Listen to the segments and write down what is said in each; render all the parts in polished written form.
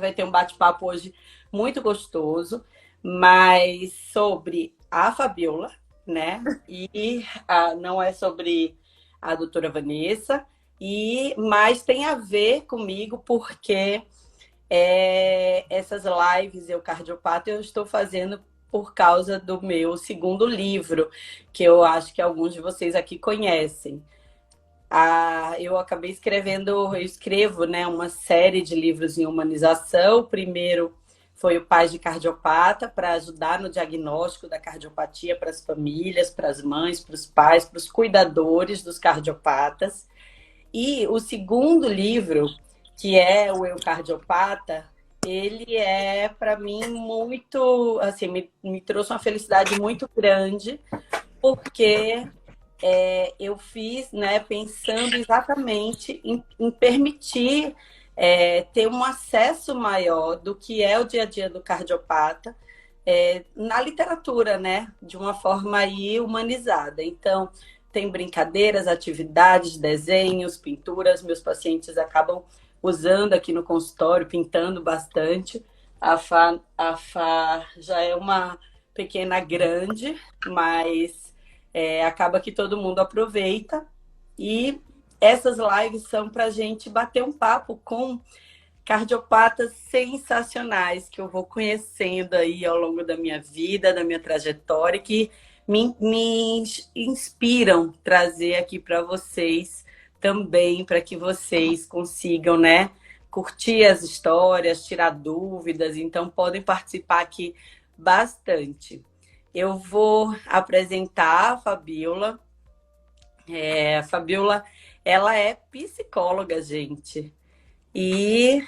vai ter um bate-papo hoje muito gostoso, mas sobre a Fabiola, né? E não é sobre a doutora Vanessa, mas tem a ver comigo porque essas lives Eu Cardiopata eu estou fazendo por causa do meu segundo livro, que eu acho que alguns de vocês aqui conhecem. Eu acabei escrevendo, eu escrevo, né, uma série de livros em humanização. O primeiro foi o Pais de Cardiopata, para ajudar no diagnóstico da cardiopatia para as famílias, para as mães, para os pais, para os cuidadores dos cardiopatas. E o segundo livro, que é o Eu Cardiopata, ele é, para mim, muito, assim, me trouxe uma felicidade muito grande, porque eu fiz, né, pensando exatamente em permitir ter um acesso maior do que é o dia a dia do cardiopata na literatura, né, de uma forma aí humanizada. Então, tem brincadeiras, atividades, desenhos, pinturas. Meus pacientes acabam usando aqui no consultório, pintando bastante. A Fá já é uma pequena grande, mas acaba que todo mundo aproveita. E essas lives são para a gente bater um papo com cardiopatas sensacionais que eu vou conhecendo aí ao longo da minha vida, da minha trajetória, que me inspiram trazer aqui para vocês também, para que vocês consigam, né, curtir as histórias, tirar dúvidas. Então, podem participar aqui bastante. Eu vou apresentar a Fabiola. A Fabiola, ela é psicóloga, gente. E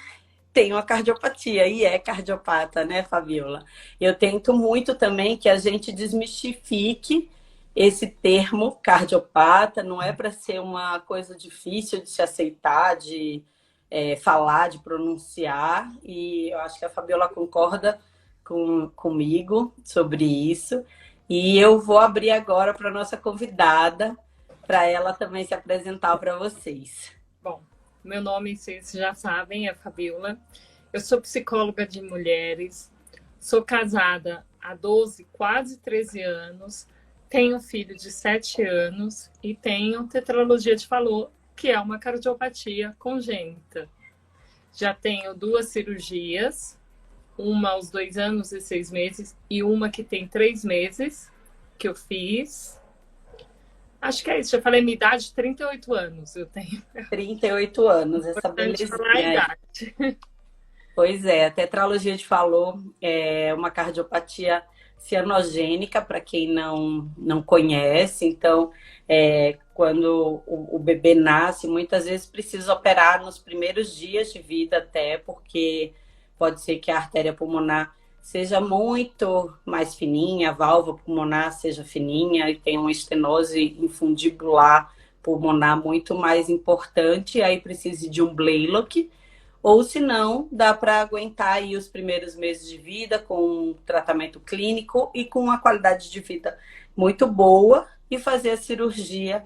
tem uma cardiopatia, e é cardiopata, né, Fabiola? Eu tento muito também que a gente desmistifique esse termo cardiopata. Não é para ser uma coisa difícil de se aceitar, de falar, de pronunciar. E eu acho que a Fabiola concorda comigo sobre isso. E eu vou abrir agora para a nossa convidada, para ela também se apresentar para vocês. Bom, meu nome, vocês já sabem, é Fabiola. Eu sou psicóloga de mulheres, sou casada há 12, quase 13 anos, tenho um filho de 7 anos e tenho tetralogia de Fallot, que é uma cardiopatia congênita. Já tenho 2 cirurgias, uma aos 2 anos e 6 meses e uma que tem 3 meses, que eu fiz. Acho que é isso, já falei minha idade, 38 anos eu tenho. 38 anos, essa Importante falar a belezinha aí. idade. Pois é, a tetralogia de Fallot é uma cardiopatia cianogênica, para quem não conhece. Então, quando o bebê nasce, muitas vezes precisa operar nos primeiros dias de vida até, porque pode ser que a artéria pulmonar seja muito mais fininha, a válvula pulmonar seja fininha e tem uma estenose infundibular pulmonar muito mais importante, e aí precisa de um Blaylock. Ou se não, dá para aguentar aí os primeiros meses de vida com um tratamento clínico e com uma qualidade de vida muito boa, e fazer a cirurgia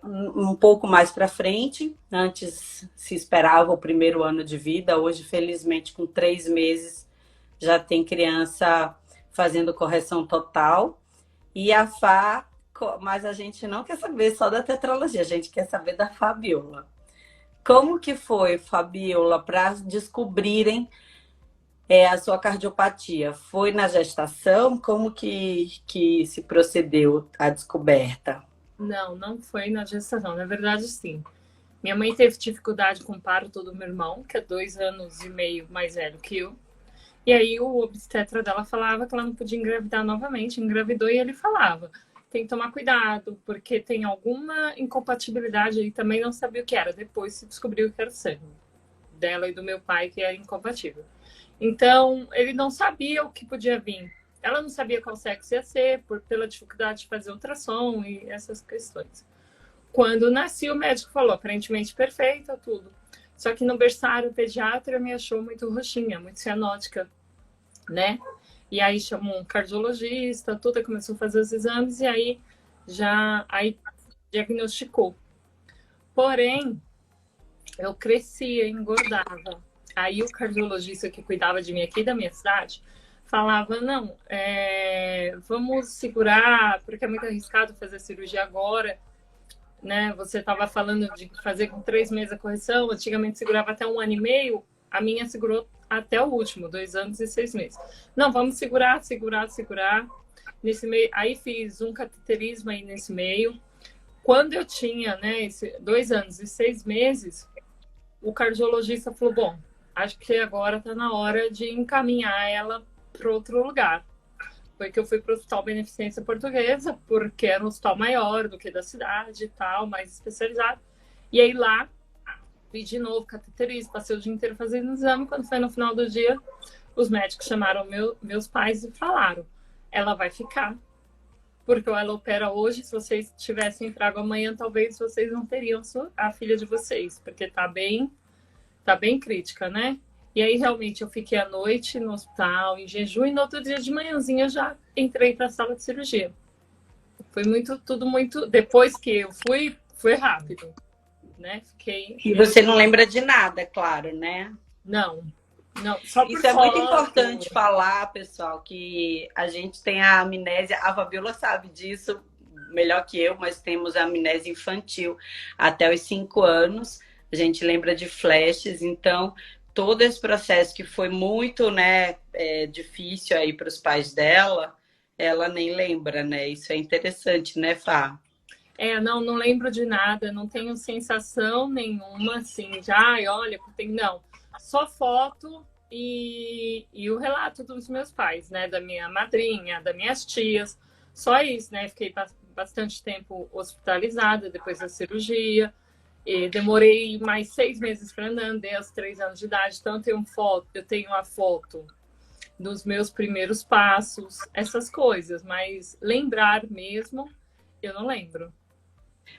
um pouco mais para frente. Antes se esperava o primeiro ano de vida, hoje, felizmente, com 3 meses já tem criança fazendo correção total. E a Fá, mas a gente não quer saber só da tetralogia, a gente quer saber da Fabiola. Como que foi, Fabiola, para descobrirem a sua cardiopatia? Foi na gestação? Como que se procedeu a descoberta? Não, não foi na gestação. Na verdade, sim. Minha mãe teve dificuldade com o parto do meu irmão, que é 2 anos e meio mais velho que eu. E aí o obstetra dela falava que ela não podia engravidar novamente. Engravidou e ele falava: tem que tomar cuidado, porque tem alguma incompatibilidade aí. Também não sabia o que era. Depois se descobriu que era o sangue dela e do meu pai, que é incompatível. Então, ele não sabia o que podia vir. Ela não sabia qual sexo ia ser, pela dificuldade de fazer ultrassom e essas questões. Quando nasci, o médico falou, aparentemente perfeita, tudo. Só que no berçário, o pediatra me achou muito roxinha, muito cianótica, né? E aí chamou um cardiologista, tudo, começou a fazer os exames e aí diagnosticou. Porém, eu crescia, engordava. Aí o cardiologista que cuidava de mim aqui da minha cidade falava, não, vamos segurar, porque é muito arriscado fazer cirurgia agora, né? Você estava falando de fazer com 3 meses a correção, antigamente segurava até 1 ano e meio, a minha segurou até o último, 2 anos e 6 meses. Não, vamos segurar. Nesse meio, aí fiz um cateterismo aí nesse meio. Quando eu tinha, né, 2 anos e 6 meses, o cardiologista falou, bom, acho que agora está na hora de encaminhar ela para outro lugar. Foi que eu fui para o Hospital Beneficência Portuguesa, porque era um hospital maior do que da cidade e tal, mais especializado. E aí lá, fiz de novo cateterismo, passei o dia inteiro fazendo exame. Quando foi no final do dia, os médicos chamaram meus pais e falaram, ela vai ficar. Porque ela opera hoje, se vocês tivessem trago amanhã, talvez vocês não teriam a filha de vocês, porque tá bem crítica, né? E aí, realmente, eu fiquei à noite no hospital, em jejum, e no outro dia de manhãzinha já entrei para a sala de cirurgia. Foi tudo muito... Depois que eu fui, foi rápido, né? Fiquei... E você não lembra de nada, claro, né? Não, só por Isso é muito importante falar, pessoal, que a gente tem a amnésia, a Fabiola sabe disso melhor que eu, mas temos a amnésia infantil até os 5 anos. A gente lembra de flashes, então todo esse processo que foi muito, né, difícil aí para os pais dela, ela nem lembra, né? Isso é interessante, né, Fá? Não lembro de nada, não tenho sensação nenhuma, assim, olha, não. Só foto e o relato dos meus pais, né? Da minha madrinha, das minhas tias. Só isso, né? Fiquei bastante tempo hospitalizada depois da cirurgia. E demorei mais 6 meses para andar, andei aos 3 anos de idade. Então, eu tenho a foto dos meus primeiros passos, essas coisas. Mas lembrar mesmo, eu não lembro.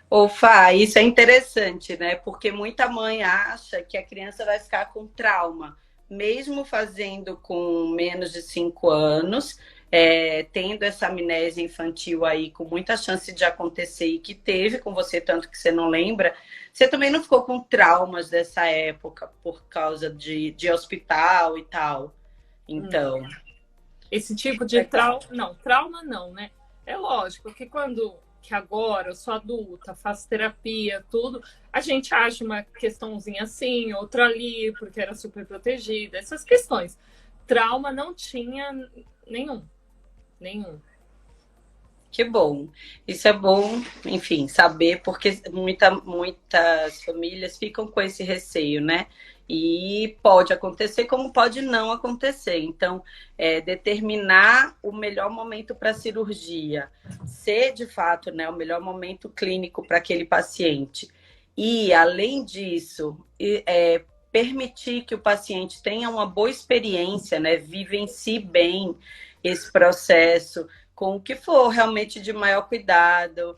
Ô, Fá, isso é interessante, né? Porque muita mãe acha que a criança vai ficar com trauma, mesmo fazendo com menos de 5 anos, tendo essa amnésia infantil aí com muita chance de acontecer e que teve com você, tanto que você não lembra. Você também não ficou com traumas dessa época por causa de hospital e tal? Então. Esse tipo de trauma não, né? É lógico que que agora eu sou adulta, faço terapia, tudo, a gente acha uma questãozinha assim, outra ali, porque era super protegida, essas questões. Trauma não tinha nenhum. Que bom. Isso é bom, enfim, saber, porque muitas famílias ficam com esse receio, né? E pode acontecer, como pode não acontecer. Então, determinar o melhor momento para a cirurgia, ser de fato, né, o melhor momento clínico para aquele paciente. E, além disso, permitir que o paciente tenha uma boa experiência, né? Vivencie bem esse processo com o que for realmente de maior cuidado,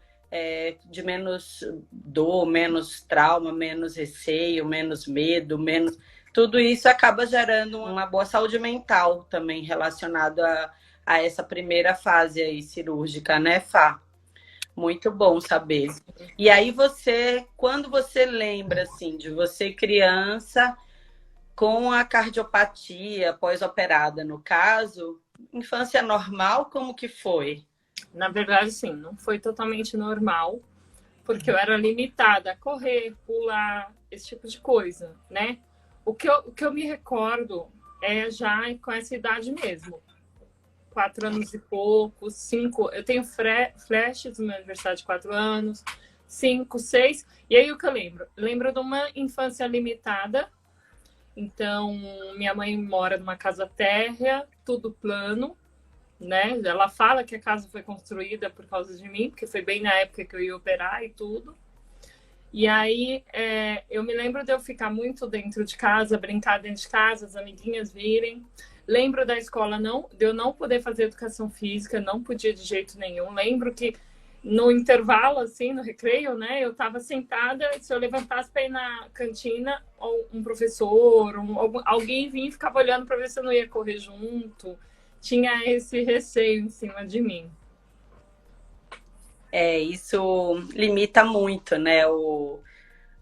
de menos dor, menos trauma, menos receio, menos medo, menos... Tudo isso acaba gerando uma boa saúde mental também relacionado a essa primeira fase aí cirúrgica, né, Fá? Muito bom saber. E aí quando você lembra, assim, de você criança com a cardiopatia pós-operada, no caso, infância normal, como que foi? Na verdade, sim, não foi totalmente normal, porque eu era limitada a correr, pular, esse tipo de coisa, né? O que eu me recordo é já com essa idade mesmo. 4 anos e pouco, 5. Eu tenho flashes no meu aniversário de 4 anos, 5, 6. E aí o que eu lembro? Lembro de uma infância limitada. Então, minha mãe mora numa casa térrea, tudo plano, né? Ela fala que a casa foi construída por causa de mim, porque foi bem na época que eu ia operar e tudo. E aí, eu me lembro de eu ficar muito dentro de casa, brincar dentro de casa, as amiguinhas virem. Lembro da escola, de eu não poder fazer educação física, não podia de jeito nenhum. Lembro que no intervalo, assim, no recreio, né, eu estava sentada, e se eu levantasse para ir na cantina, um professor, alguém vinha e ficava olhando para ver se eu não ia correr junto. Tinha esse receio em cima de mim. Isso limita muito, né,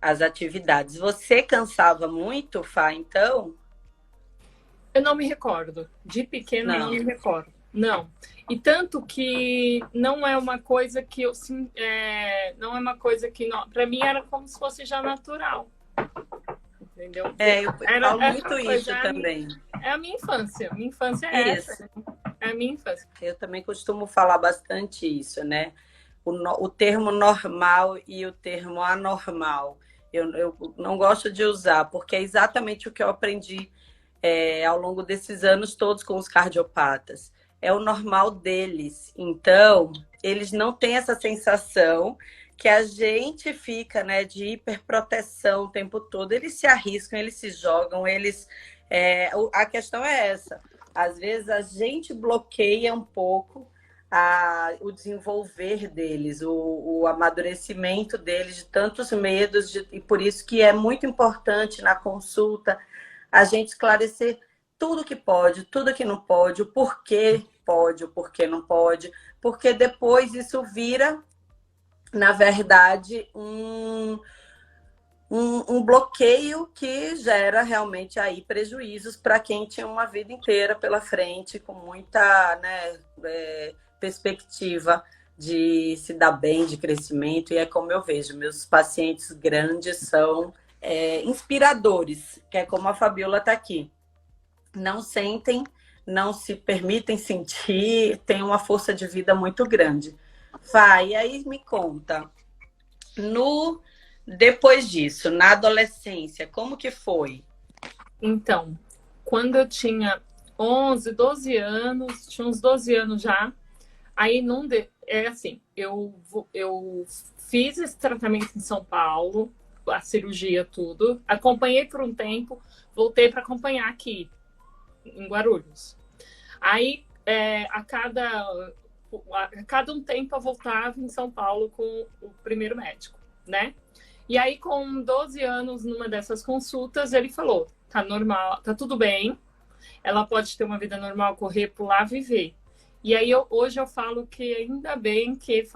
as atividades. Você cansava muito, Fá, então? Eu não me recordo. De pequena, não me recordo. Não. E tanto que não é uma coisa que eu não é uma coisa que para mim era como se fosse já natural. Entendeu? Eu falo muito isso também. É a minha infância. Minha infância é essa. É a minha infância. Eu também costumo falar bastante isso, né? O termo normal e o termo anormal. Eu não gosto de usar, porque é exatamente o que eu aprendi ao longo desses anos todos com os cardiopatas. É o normal deles. Então, eles não têm essa sensação que a gente fica, né, de hiperproteção o tempo todo. Eles se arriscam, eles se jogam, a questão é essa. Às vezes a gente bloqueia um pouco o desenvolver deles, o amadurecimento deles, de tantos medos, e por isso que é muito importante na consulta a gente esclarecer tudo que pode, tudo que não pode, o porquê pode, o porquê não pode, porque depois isso vira, na verdade, um bloqueio que gera realmente aí prejuízos para quem tinha uma vida inteira pela frente, com muita, né, perspectiva de se dar bem, de crescimento. E é como eu vejo, meus pacientes grandes são inspiradores, que é como a Fabiola está aqui. Não sentem, não se permitem sentir, tem uma força de vida muito grande. Vai, e aí me conta, depois disso, na adolescência, como que foi? Então, quando eu tinha 11, 12 anos, tinha uns 12 anos já, aí assim, eu fiz esse tratamento em São Paulo, a cirurgia, tudo, acompanhei por um tempo, voltei para acompanhar aqui, em Guarulhos. Aí, a cada um tempo eu voltava em São Paulo com o primeiro médico, né? E aí, com 12 anos, numa dessas consultas, ele falou, tá normal, tá tudo bem, ela pode ter uma vida normal, correr, pular, viver. E aí, hoje eu falo que ainda bem que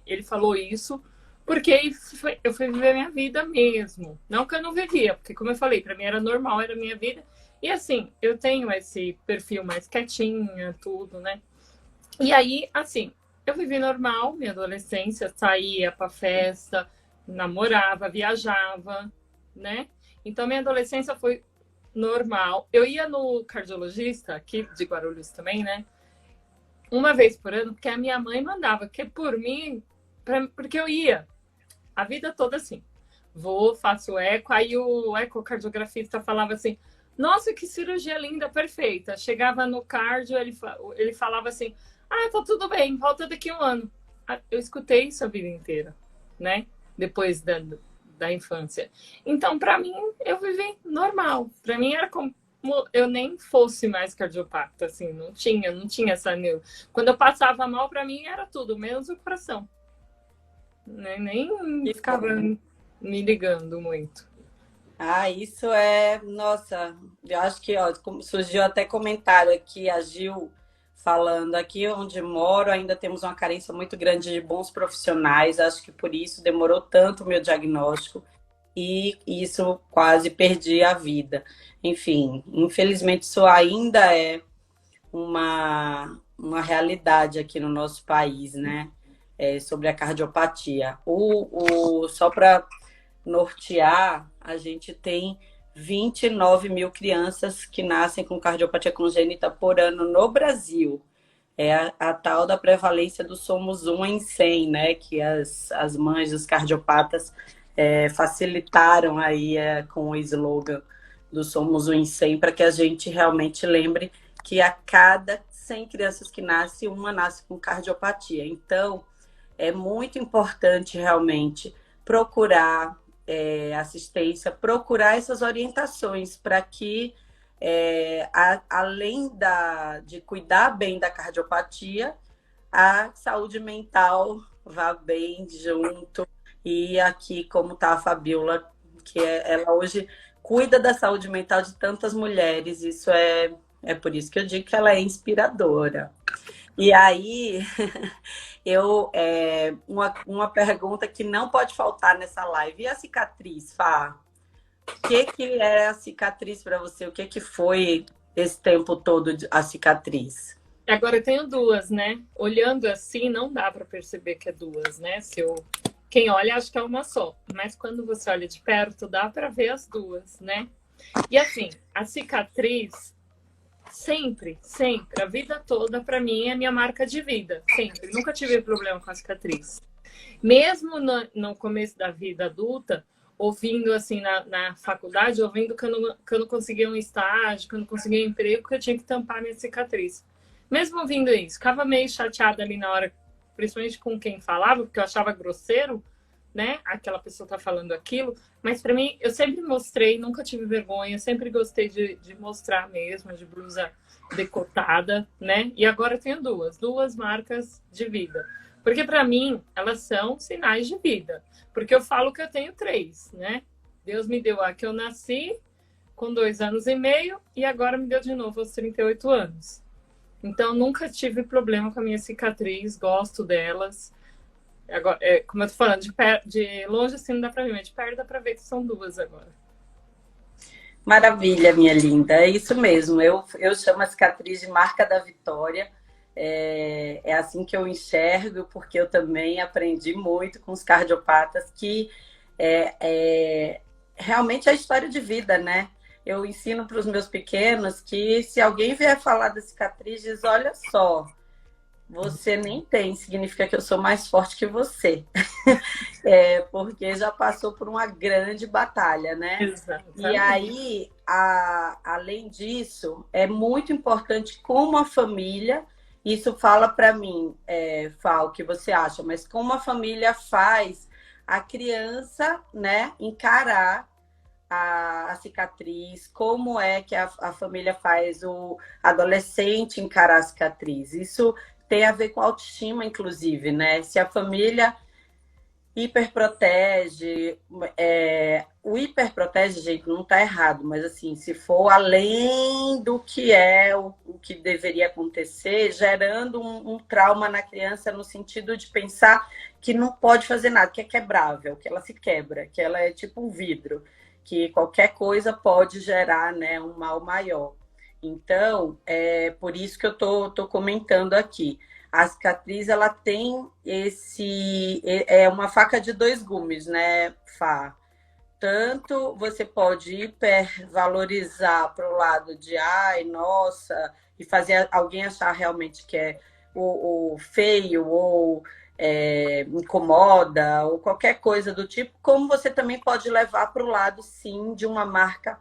ele falou isso, porque eu fui viver minha vida mesmo. Não que eu não vivia, porque como eu falei, para mim era normal, era minha vida. E assim, eu tenho esse perfil mais quietinha, tudo, né? E aí, assim, eu vivi normal, minha adolescência, saía pra festa, namorava, viajava, né? Então, minha adolescência foi normal. Eu ia no cardiologista, aqui de Guarulhos também, né? Uma vez por ano, porque a minha mãe mandava, que por mim, porque eu ia a vida toda assim. Vou, faço eco, aí o ecocardiografista falava assim, nossa, que cirurgia linda, perfeita. Chegava no cardio, ele falava assim, tá tudo bem, volta daqui um ano. Eu escutei isso a vida inteira, né? Depois da infância. Então, para mim, eu vivi normal. Para mim, era como eu nem fosse mais cardiopata, assim, não tinha essa... Quando eu passava mal, para mim, era tudo, menos o coração. Nem ficava me ligando muito. Isso nossa, eu acho que surgiu até comentário aqui, a Gil falando, aqui onde moro ainda temos uma carência muito grande de bons profissionais, acho que por isso demorou tanto o meu diagnóstico e isso quase perdi a vida. Enfim, infelizmente isso ainda é uma realidade aqui no nosso país, né? Sobre a cardiopatia. Só para nortear, a gente tem 29 mil crianças que nascem com cardiopatia congênita por ano no Brasil. É a tal da prevalência do somos 1 em 100, né? Que as mães dos cardiopatas facilitaram aí com o slogan do somos 1 em 100, para que a gente realmente lembre que a cada 100 crianças que nascem, uma nasce com cardiopatia. Então, é muito importante realmente procurar assistência, procurar essas orientações para que, além de cuidar bem da cardiopatia, a saúde mental vá bem junto. E aqui, como está a Fabiola, que ela hoje cuida da saúde mental de tantas mulheres, isso é por isso que eu digo que ela é inspiradora. E aí, uma pergunta que não pode faltar nessa live. E a cicatriz, Fá? que é a cicatriz para você? O que foi esse tempo todo a cicatriz? Agora eu tenho duas, né? Olhando assim, não dá para perceber que é duas, né? Quem olha acha que é uma só, mas quando você olha de perto, dá para ver as duas, né? E assim, a cicatriz sempre, sempre, a vida toda, para mim, é minha marca de vida. Sempre. Nunca tive problema com a cicatriz. Mesmo no começo da vida adulta, ouvindo assim na faculdade, ouvindo que eu não conseguia um estágio, que eu não conseguia um emprego, que eu tinha que tampar minha cicatriz. Mesmo ouvindo isso, ficava meio chateada ali na hora, principalmente com quem falava, porque eu achava grosseiro, né? Aquela pessoa tá falando aquilo. Mas para mim, eu sempre mostrei, nunca tive vergonha, sempre gostei de mostrar mesmo, de blusa decotada, né? E agora eu tenho duas marcas de vida. Porque para mim, elas são sinais de vida. Porque eu falo que eu tenho 3, né? Deus me deu a que eu nasci com 2 anos e meio e agora me deu de novo aos 38 anos. Então, nunca tive problema com a minha cicatriz, gosto delas. Agora, como eu tô falando, de longe assim não dá pra ver, mas de perto dá pra ver que são duas agora. Maravilha, minha linda. É isso mesmo. Eu chamo a cicatriz de marca da vitória. É assim que eu enxergo, porque eu também aprendi muito com os cardiopatas que realmente é a história de vida, né? Eu ensino para os meus pequenos que se alguém vier falar da cicatriz, diz, olha só, você nem tem, significa que eu sou mais forte que você. Porque já passou por uma grande batalha, né? Exatamente. E aí, além disso, é muito importante como a família, isso fala para mim, Fá, o que você acha, mas como a família faz a criança, né, encarar a cicatriz, como é que a família faz o adolescente encarar a cicatriz. Isso tem a ver com autoestima, inclusive, né? Se a família hiperprotege, o hiperprotege, gente, não está errado, mas assim, se for além do que o que deveria acontecer, gerando um trauma na criança no sentido de pensar que não pode fazer nada, que é quebrável, que ela se quebra, que ela é tipo um vidro, que qualquer coisa pode gerar, né, um mal maior. Então, é por isso que eu tô comentando aqui. A cicatriz, ela tem é uma faca de 2 gumes, né, Fá? Tanto você pode hipervalorizar para o lado de, ai, nossa, e fazer alguém achar realmente que é o feio ou incomoda ou qualquer coisa do tipo, como você também pode levar para o lado, sim, de uma marca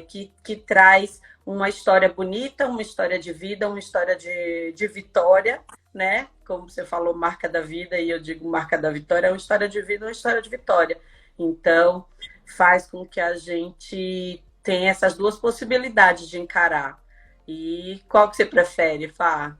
que traz uma história bonita, uma história de vida, uma história de vitória, né? Como você falou, marca da vida, e eu digo marca da vitória, é uma história de vida, uma história de vitória. Então, faz com que a gente tenha essas duas possibilidades de encarar. E qual que você prefere, Fá?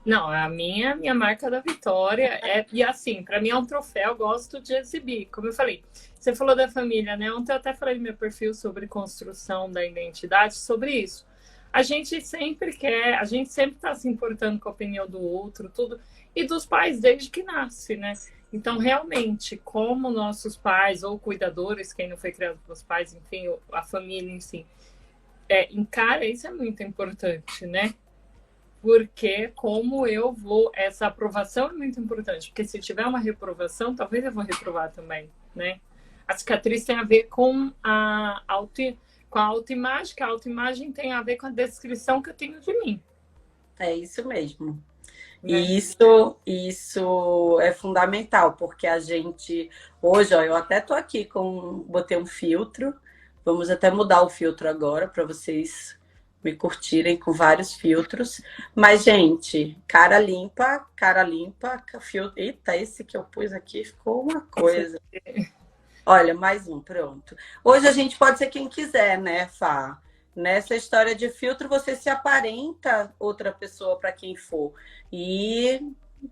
Não, a minha marca da vitória e assim, para mim é um troféu, eu gosto de exibir. Como eu falei, você falou da família, né? Ontem eu até falei no meu perfil sobre construção da identidade, sobre isso. A gente sempre está se importando com a opinião do outro, tudo, e dos pais desde que nasce, né? Então, realmente, como nossos pais ou cuidadores, quem não foi criado pelos pais, enfim, a família em si, encara isso é muito importante, né? Porque como eu vou... Essa aprovação é muito importante, porque se tiver uma reprovação, talvez eu vou reprovar também, né? A cicatriz tem a ver com a autoimagem, que a autoimagem tem a ver com a descrição que eu tenho de mim. É isso mesmo. Né? E isso é fundamental, porque a gente... Hoje, ó, eu até tô aqui botei um filtro, vamos até mudar o filtro agora para vocês me curtirem com vários filtros. Mas, gente, cara limpa, filtro... Eita, esse que eu pus aqui ficou uma coisa. Olha, mais um, pronto. Hoje a gente pode ser quem quiser, né, Fá? Nessa história de filtro, você se aparenta outra pessoa para quem for. E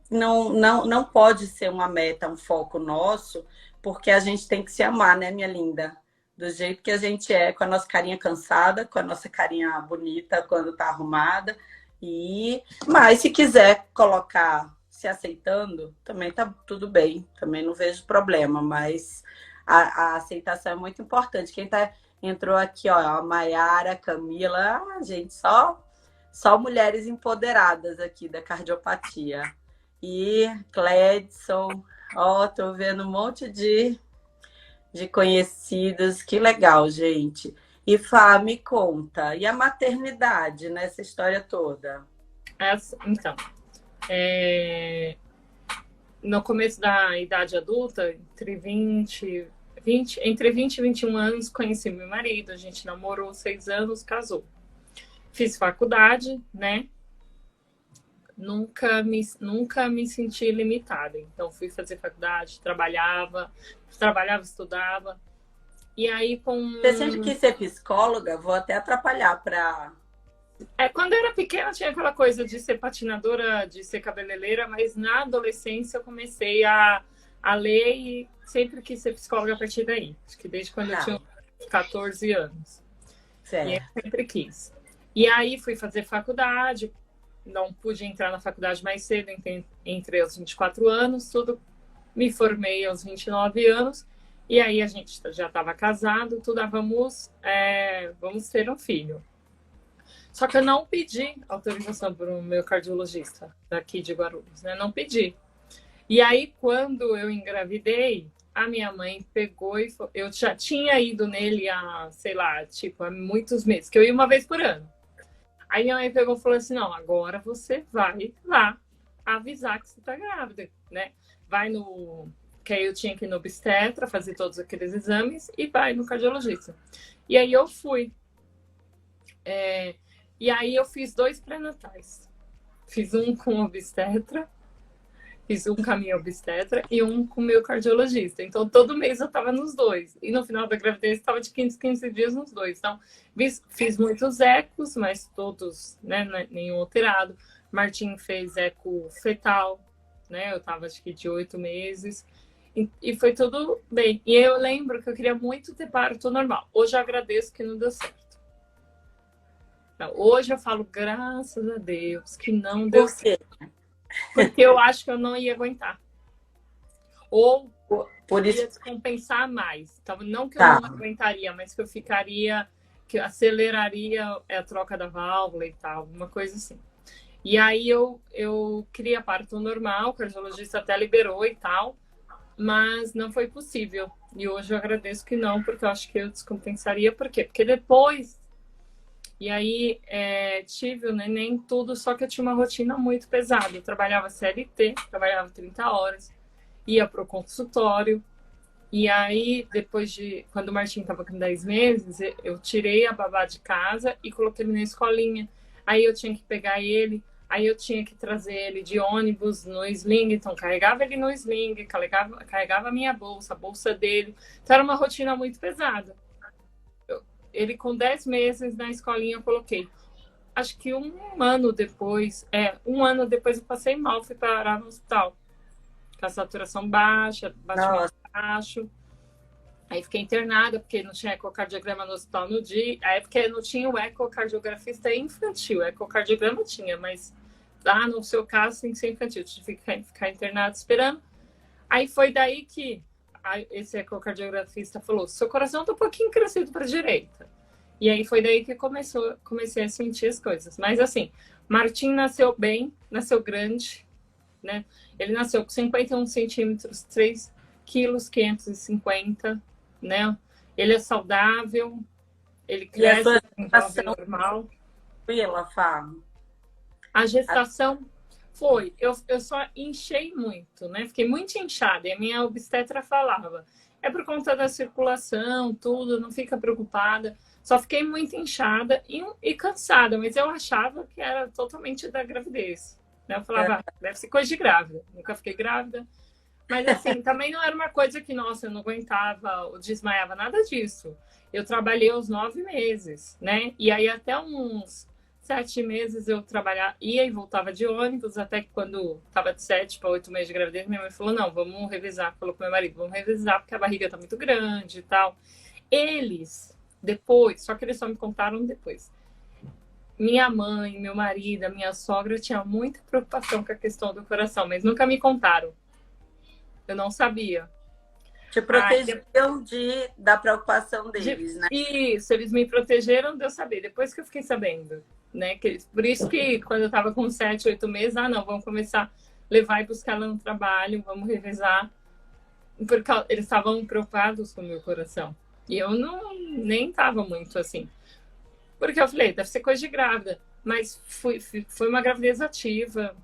não pode ser uma meta, um foco nosso, porque a gente tem que se amar, né, minha linda? Do jeito que a gente é, com a nossa carinha cansada, com a nossa carinha bonita quando tá arrumada. Mas se quiser colocar se aceitando, também tá tudo bem. Também não vejo problema, mas a aceitação é muito importante. Quem entrou aqui, ó, a Maiara, a Camila, gente, só mulheres empoderadas aqui da cardiopatia. E Cledson, ó, tô vendo um monte de conhecidos, que legal, gente. E Fá, me conta, e a maternidade nessa história toda? Então, no começo da idade adulta, entre 20 e 21 anos, conheci meu marido, a gente namorou 6 anos, casou. Fiz faculdade, né? Nunca me senti limitada. Então, fui fazer faculdade, trabalhava, estudava. E aí, Você sempre quis ser psicóloga? Vou até atrapalhar para... Quando eu era pequena, tinha aquela coisa de ser patinadora, de ser cabeleireira, mas na adolescência eu comecei a ler e sempre quis ser psicóloga a partir daí. Acho que desde quando eu tinha 14 anos. Certo. E eu sempre quis. E aí fui fazer faculdade, não pude entrar na faculdade mais cedo, entrei aos 24 anos, tudo, me formei aos 29 anos, e aí a gente já estava casado, tudo, vamos ter um filho. Só que eu não pedi autorização para o meu cardiologista daqui de Guarulhos, né? Não pedi. E aí, quando eu engravidei, a minha mãe pegou e eu já tinha ido nele há, sei lá, tipo, há muitos meses, que eu ia uma vez por ano. Aí minha mãe pegou e falou assim, não, agora você vai lá avisar que você está grávida, né? Vai no... Que aí eu tinha que ir no obstetra, fazer todos aqueles exames e vai no cardiologista. E aí eu fui. E aí eu fiz 2 pré-natais. Fiz um com obstetra, fiz um com a minha obstetra e um com o meu cardiologista. Então, todo mês eu estava nos 2. E no final da gravidez, estava de 15 dias nos 2. Então, fiz muitos ecos, mas todos, né, nenhum alterado. Martim fez eco fetal, né? Eu estava, acho que, de 8 meses. E foi tudo bem. E eu lembro que eu queria muito ter parto normal. Hoje eu agradeço que não deu certo. Hoje eu falo, graças a Deus, que não deu certo. Porque eu acho que eu não ia aguentar. Ou por isso ia descompensar mais. Então, não que eu não aguentaria, mas que eu ficaria, que aceleraria a troca da válvula e tal, uma coisa assim. E aí eu queria parto normal, o cardiologista até liberou e tal, mas não foi possível. E hoje eu agradeço que não, porque eu acho que eu descompensaria. Por quê? Porque depois... E aí, tive o neném, tudo, só que eu tinha uma rotina muito pesada. Eu trabalhava CLT, trabalhava 30 horas, ia para o consultório. E aí, quando o Martim estava com 10 meses, eu tirei a babá de casa e coloquei ele na escolinha. Aí eu tinha que pegar ele, aí eu tinha que trazer ele de ônibus no sling. Então, carregava ele no sling, carregava a minha bolsa, a bolsa dele. Então, era uma rotina muito pesada. Ele com 10 meses na escolinha eu coloquei. Acho que um ano depois eu passei mal, fui parar no hospital. Com a saturação baixa, batimento baixo. Aí fiquei internada, porque não tinha ecocardiograma no hospital no dia. Aí porque não tinha o ecocardiografista infantil. Ecocardiograma tinha, mas lá no seu caso tem que ser infantil. Tive que ficar internada esperando. Aí foi daí que esse ecocardiografista falou, seu coração tá um pouquinho crescido para a direita. E aí foi daí que comecei a sentir as coisas. Mas assim, Martim nasceu bem, nasceu grande, né? Ele nasceu com 51 centímetros, 3 quilos 550, né? Ele é saudável, ele cresce em normal. A gestação foi, eu só inchei muito, né? Fiquei muito inchada. E a minha obstetra falava, é por conta da circulação, tudo, não fica preocupada. Só fiquei muito inchada e cansada, mas eu achava que era totalmente da gravidez. Né? Eu falava, deve ser coisa de grávida. Nunca fiquei grávida. Mas assim, também não era uma coisa que, nossa, eu não aguentava ou desmaiava, nada disso. Eu trabalhei aos 9 meses, né? E aí até uns 7 meses eu trabalhava, ia e voltava de ônibus, até que quando estava de 7 para 8 meses de gravidez, minha mãe falou, não, vamos revisar. Falou pro meu marido, vamos revisar, porque a barriga tá muito grande e tal. Depois, só que eles só me contaram depois. Minha mãe, meu marido, a minha sogra tinha muita preocupação com a questão do coração, mas nunca me contaram. Eu não sabia. Te protegiam da preocupação deles, né? Isso, eles me protegeram de eu saber, depois que eu fiquei sabendo, né? Por isso que quando eu estava com 7, 8 meses, não, vamos começar a levar e buscar ela no trabalho, vamos revezar, porque eles estavam preocupados com o meu coração. E eu nem estava muito assim. Porque eu falei, deve ser coisa de grávida. Mas foi uma gravidez ativa,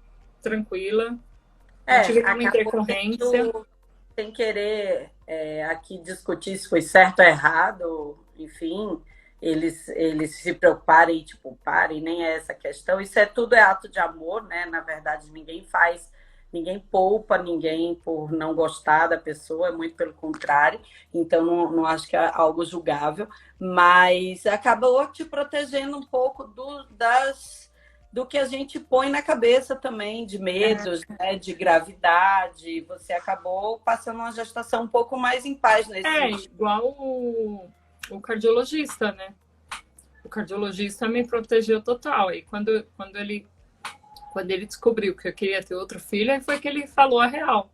tranquila. Não tive nenhuma intercorrência. Sem querer aqui discutir se foi certo ou errado, enfim, eles se preocuparem e te pouparem, nem é essa questão. Isso tudo é ato de amor, né? Na verdade, ninguém poupa ninguém por não gostar da pessoa, muito pelo contrário. Então, não acho que é algo julgável, mas acabou te protegendo um pouco do que a gente põe na cabeça também, de medos, né, de gravidade. Você acabou passando uma gestação um pouco mais em paz nesse sentido. Igual o cardiologista, né? O cardiologista me protegeu total. E quando ele descobriu que eu queria ter outro filho, aí foi que ele falou a real.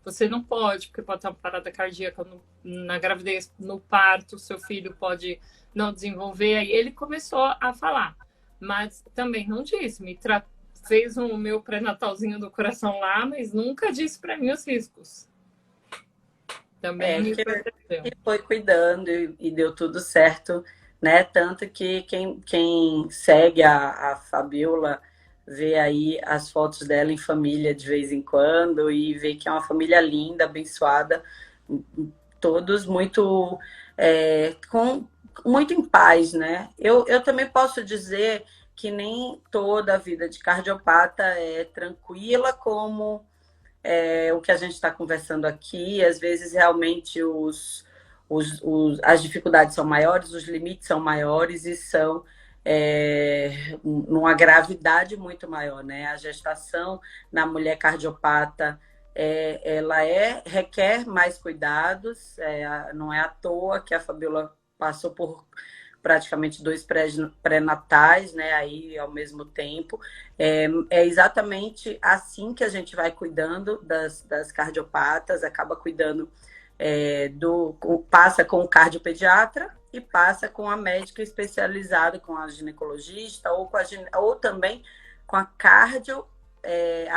Você não pode, porque pode ter uma parada cardíaca na gravidez, no parto, seu filho pode não desenvolver. Aí ele começou a falar. Mas também não disse, fez o meu pré-natalzinho do coração lá, mas nunca disse para mim os riscos. Também me protegeu. Foi cuidando e deu tudo certo, né? Tanto que quem segue a Fabiola vê aí as fotos dela em família de vez em quando e vê que é uma família linda, abençoada, todos muito muito em paz, né? Eu também posso dizer que nem toda a vida de cardiopata é tranquila, como o que a gente está conversando aqui. Às vezes, realmente, as dificuldades são maiores, os limites são maiores e são numa gravidade muito maior, né? A gestação na mulher cardiopata ela requer mais cuidados, não é à toa que a Fabiola passou por praticamente 2 pré-natais, né, aí ao mesmo tempo. É exatamente assim que a gente vai cuidando das cardiopatas, acaba cuidando passa com o cardiopediatra e passa com a médica especializada, com a ginecologista ou também com a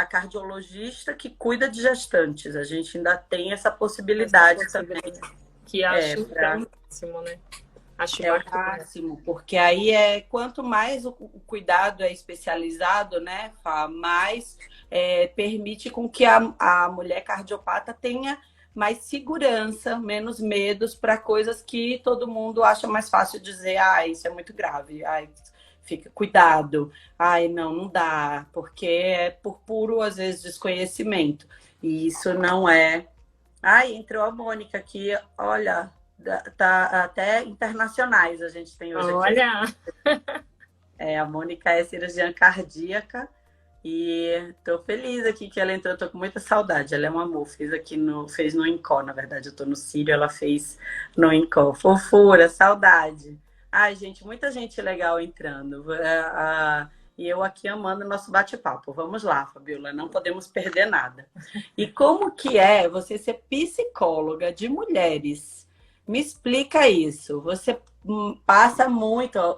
cardiologista que cuida de gestantes. A gente ainda tem essa possibilidade também. Que acho que é o máximo, né? Acho o máximo, porque aí quanto mais o cuidado é especializado, né, Fá, mais permite com que a mulher cardiopata tenha mais segurança, menos medos para coisas que todo mundo acha mais fácil dizer, isso é muito grave, fica, cuidado, não dá, porque é por puro, às vezes, desconhecimento. E isso não é... entrou a Mônica aqui, olha, tá até internacionais a gente tem hoje aqui. Olha! A Mônica é cirurgiã cardíaca e tô feliz aqui que ela entrou, tô com muita saudade. Ela é um amor, fez no INCO, na verdade, eu tô no Sírio, ela fez no INCO. Fofura, saudade. Gente, muita gente legal entrando. E eu aqui amando o nosso bate-papo. Vamos lá, Fabiola, não podemos perder nada. E como que é você ser psicóloga de mulheres? Me explica isso. Você passa muitos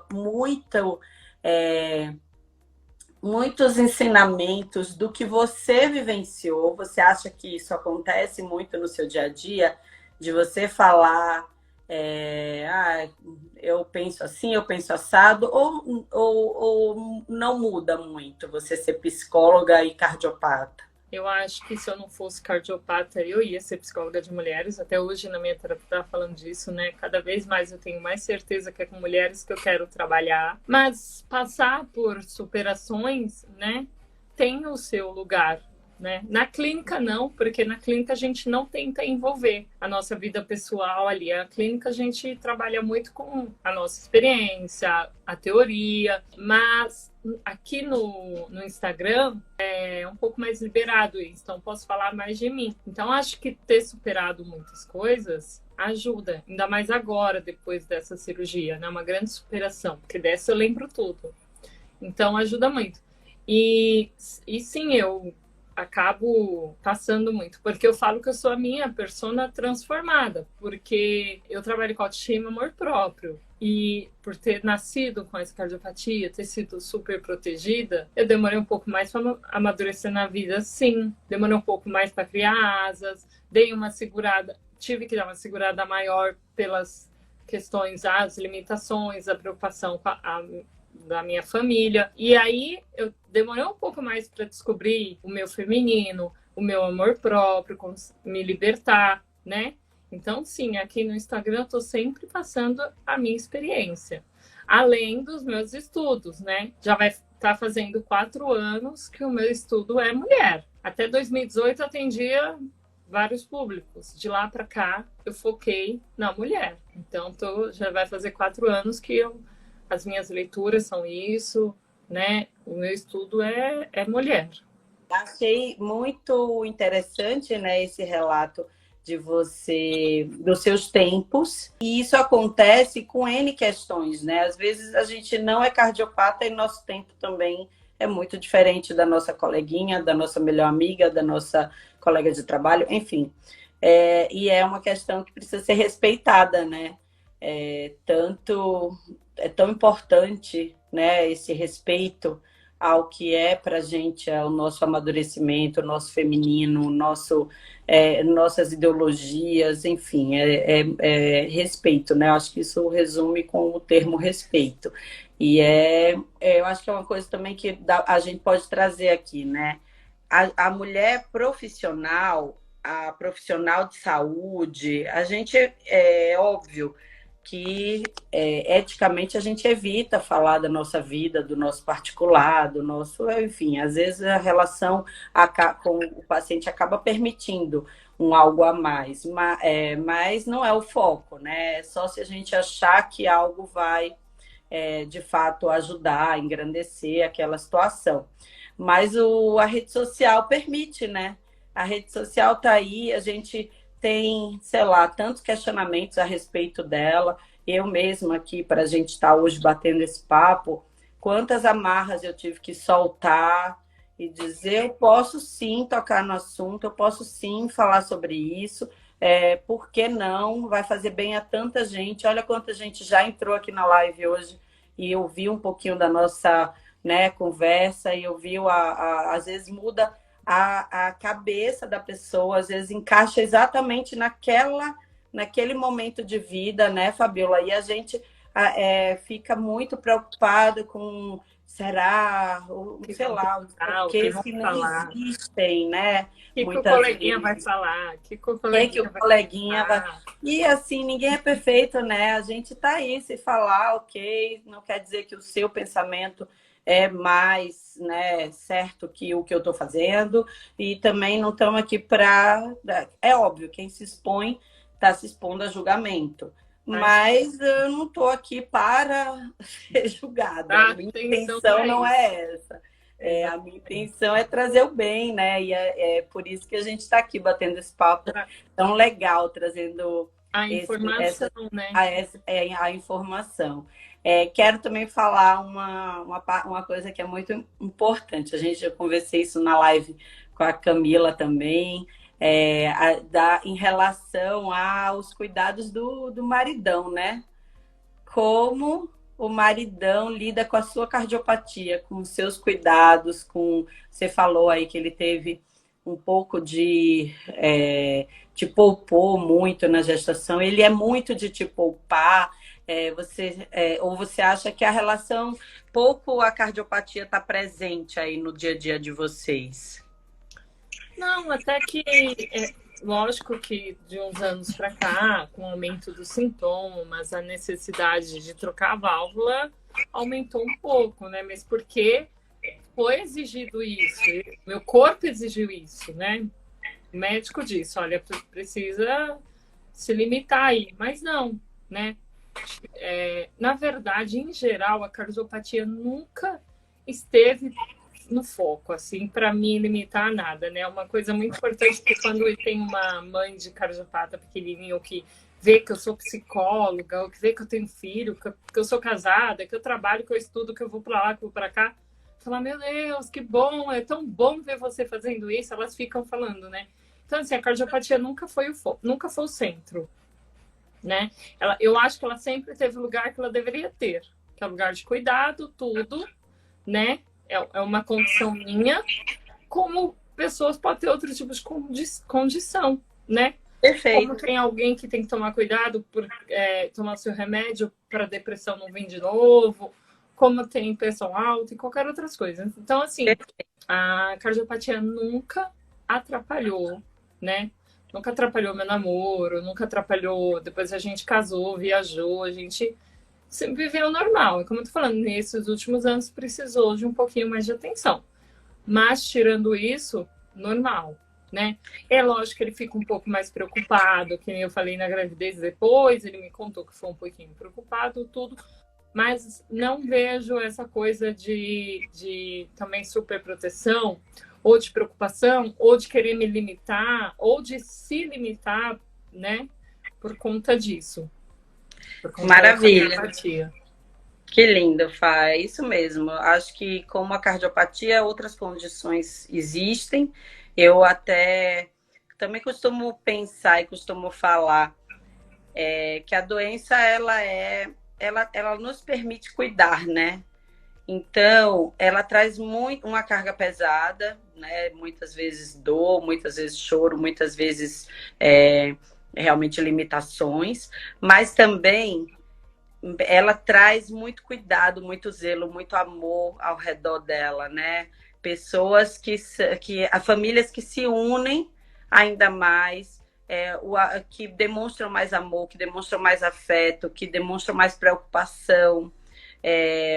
ensinamentos do que você vivenciou. Você acha que isso acontece muito no seu dia a dia? De você falar, eu penso assim, eu penso assado, ou não muda muito você ser psicóloga e cardiopata? Eu acho que se eu não fosse cardiopata, eu ia ser psicóloga de mulheres. Até hoje, na minha terapia, estava falando disso, né? Cada vez mais eu tenho mais certeza que é com mulheres que eu quero trabalhar. Mas passar por superações, né? Tem o seu lugar, né? Na clínica, não, porque na clínica a gente não tenta envolver a nossa vida pessoal ali. A clínica a gente trabalha muito com a nossa experiência, a teoria, mas aqui no Instagram é um pouco mais liberado isso, então posso falar mais de mim. Então acho que ter superado muitas coisas ajuda, ainda mais agora, depois dessa cirurgia, né? Uma grande superação, porque dessa eu lembro tudo. Então ajuda muito. E sim, eu acabo passando muito, porque eu falo que eu sou a minha persona transformada, porque eu trabalho com autoestima e amor próprio. E por ter nascido com essa cardiopatia, ter sido super protegida, eu demorei um pouco mais para amadurecer na vida, sim. Demorei um pouco mais para criar asas, dei uma segurada, tive que dar uma segurada maior pelas questões, as limitações, a preocupação com da minha família. E aí eu demorei um pouco mais para descobrir o meu feminino, o meu amor próprio, como me libertar, né? Então, sim, aqui no Instagram eu estou sempre passando a minha experiência, além dos meus estudos, né? Já vai estar fazendo 4 anos que o meu estudo é mulher. Até 2018 eu atendia vários públicos. De lá para cá eu foquei na mulher. Então, já vai fazer 4 anos que as minhas leituras são isso, né? O meu estudo é mulher. Achei muito interessante, né, esse relato de você, dos seus tempos. E isso acontece com N questões, né? Às vezes a gente não é cardiopata e nosso tempo também é muito diferente da nossa coleguinha, da nossa melhor amiga, da nossa colega de trabalho, enfim. E é uma questão que precisa ser respeitada, né? É tão importante, né, esse respeito ao que é para a gente o nosso amadurecimento, o nosso feminino, nossas ideologias, enfim, respeito, né? Eu acho que isso resume com o termo respeito. E eu acho que é uma coisa também que a gente pode trazer aqui, né? A mulher profissional, a profissional de saúde, a gente, é óbvio que eticamente a gente evita falar da nossa vida, do nosso particular, do nosso, enfim, às vezes a relação com o paciente acaba permitindo um algo a mais, mas não é o foco, né? É só se a gente achar que algo vai, de fato, ajudar, engrandecer aquela situação. Mas a rede social permite, né? A rede social está aí, a gente tem, sei lá, tantos questionamentos a respeito dela. Eu mesma aqui, para a gente estar hoje batendo esse papo, quantas amarras eu tive que soltar e dizer, eu posso sim tocar no assunto, eu posso sim falar sobre isso, por que não? Vai fazer bem a tanta gente. Olha quanta gente já entrou aqui na live hoje e ouviu um pouquinho da nossa, né, conversa e ouviu, às vezes muda a cabeça da pessoa, às vezes encaixa exatamente naquele momento de vida, né, Fabiola? E a gente fica muito preocupado com, será, sei lá, porquês que não existem, né? O que o coleguinha vai falar? O que o coleguinha vai... E assim, ninguém é perfeito, né? A gente tá aí, se falar, ok, não quer dizer que o seu pensamento é mais, né, certo que o que eu estou fazendo, e também não estamos aqui para... É óbvio, quem se expõe está se expondo a julgamento, mas eu não estou aqui para ser julgada. A minha intenção não é essa. A minha intenção é trazer o bem, né? E é por isso que a gente está aqui batendo esse papo tão legal, trazendo a informação, né? A informação. Quero também falar uma coisa que é muito importante. Eu conversei isso na live com a Camila também, em relação aos cuidados do maridão, né? Como o maridão lida com a sua cardiopatia, com os seus cuidados, você falou aí que ele teve um pouco te poupou muito na gestação, ele é muito de te poupar, ou você acha que a relação, pouco a cardiopatia está presente aí no dia a dia de vocês? Não, até que lógico que de uns anos para cá, com o aumento dos sintomas, a necessidade de trocar a válvula aumentou um pouco, né? Mas porque foi exigido isso, meu corpo exigiu isso, né? O médico disse, olha, precisa se limitar aí, mas não, né? Na verdade, em geral, a cardiopatia nunca esteve no foco, assim, para me limitar a nada, né? Uma coisa muito importante que quando tem uma mãe de cardiopata pequenininho que vê que eu sou psicóloga, ou que vê que eu tenho filho, que eu sou casada, que eu trabalho, que eu estudo, que eu vou para lá, que eu vou para cá, falar, meu Deus, que bom, é tão bom ver você fazendo isso, elas ficam falando, né? Então, assim, a cardiopatia nunca foi nunca foi o centro, né? Eu acho que ela sempre teve o lugar que ela deveria ter, que é o lugar de cuidado, tudo, né? É uma condição minha, como pessoas podem ter outros tipos de condição, né? Como Perfeito. tem alguém que tem que tomar cuidado por tomar seu remédio para a depressão não vir de novo, como tem pressão alta e qualquer outras coisas. Então, assim, a cardiopatia nunca atrapalhou, né? Nunca atrapalhou meu namoro, nunca atrapalhou. Depois a gente casou, viajou, a gente sempre viveu normal. E como eu tô falando, nesses últimos anos precisou de um pouquinho mais de atenção. Mas, tirando isso, normal, né? É lógico que ele fica um pouco mais preocupado, que nem eu falei na gravidez depois, ele me contou que foi um pouquinho preocupado, tudo. Mas não vejo essa coisa de também superproteção, ou de preocupação, ou de querer me limitar, ou de se limitar, né? Por conta disso. Por conta dessa Maravilha. empatia. Que lindo, Fá. É isso mesmo. Acho que como a cardiopatia, outras condições existem. Eu até também costumo pensar e costumo falar que a doença ela nos permite cuidar, né? Então, ela traz muito uma carga pesada, né? Muitas vezes dor, muitas vezes choro, muitas vezes realmente limitações, mas também ela traz muito cuidado, muito zelo, muito amor ao redor dela, né? Pessoas famílias que se unem ainda mais, que demonstram mais amor, que demonstram mais afeto, que demonstram mais preocupação.